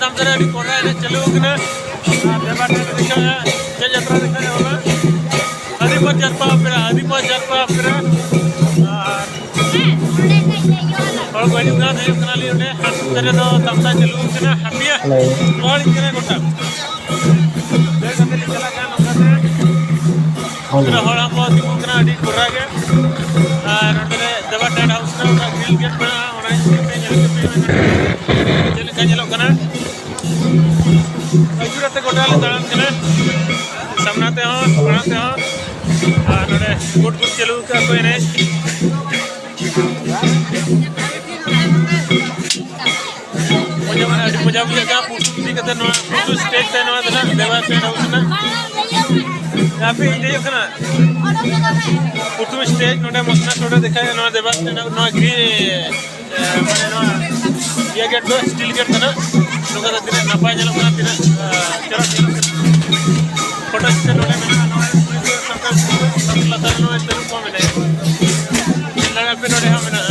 अंदर अभी कोड़ा है चलो किना देवाट देखा ये यात्रा देखा होला आदिपुर जलपा फिर और कोई ना नहीं कना लिए ने तेरे दो तमता चलो किना हपिया और किना गोटा देख अंदर चला का नंगा फिर हड़ा को दिखो किना अडी कोरा के और अंदर देवाट हाउस ना ग्रिल गेट बना और पे चले का चलो कना अजुरते गोटा ले दाम किना सामनाते हो बनाते हो और नडे गुड चलू का कोई नहीं मजा भी लगा पुष्टि करते ना पुष्टि स्टेज पे ना देना देवा स्टेज हाउस ना यहाँ पे इंडिया करना पुष्टि स्टेज नोटे मसना छोटा देखा है ना देवा स्टेज ना ग्री मैंने ना ये गेट तो स्टील गेट था ना लोग का तीन नपाय जल करना तीन चला फोटो स्टेज नोटे में ना लता नो इस तरह को मैंने लगा पे नोटे हम ना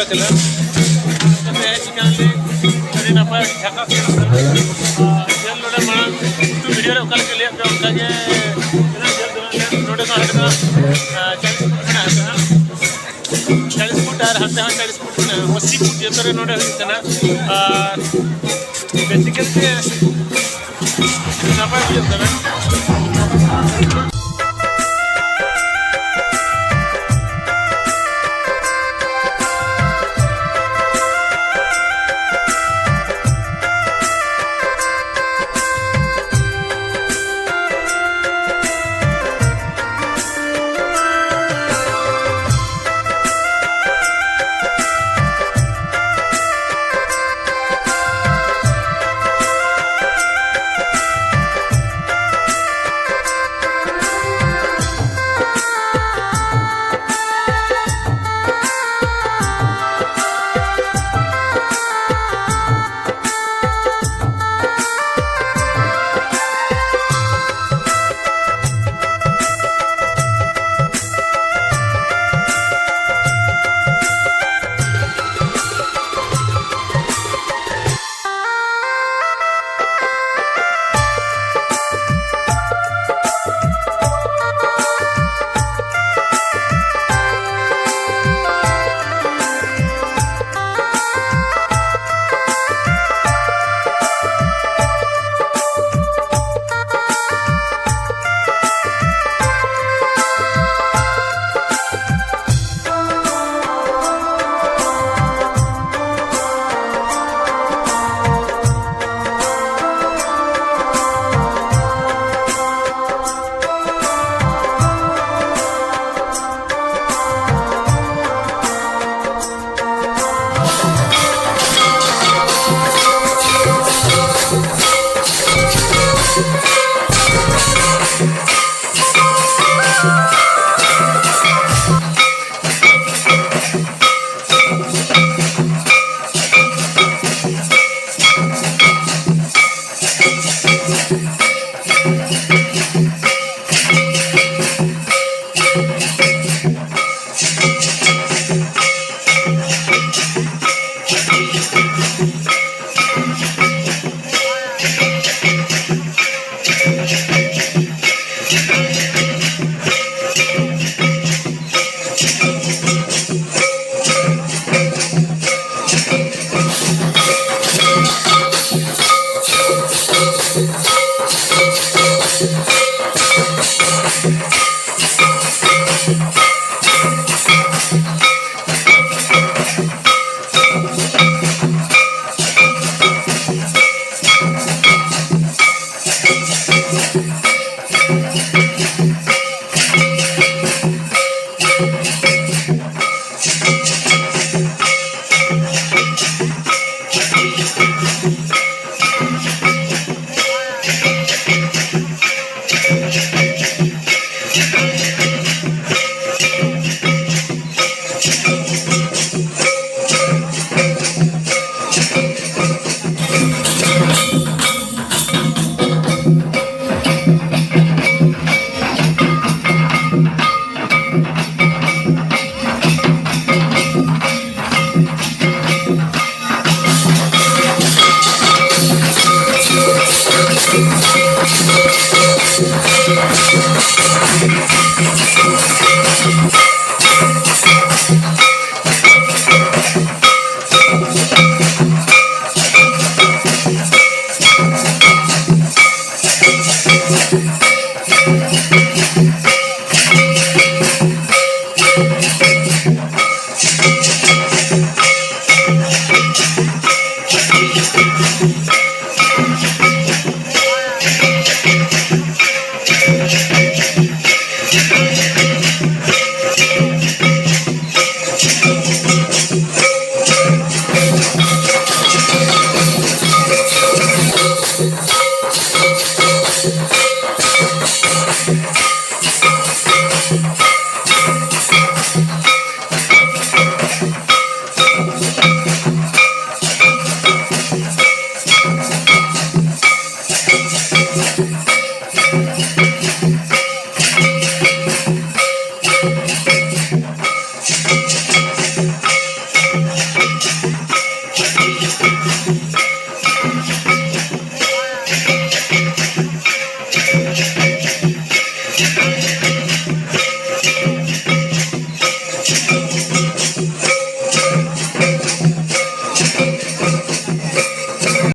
चला कहते हैं चिकन ले अरे ना पाए ढका जेल लोडे मां तू वीडियो रे कल के लिए पे उनका के जेल लोडे का हटना 40 फुट और हंते 40 फुट 80 फुट ये तरह लोडे है ना बेसिकली ना पाए ये तरह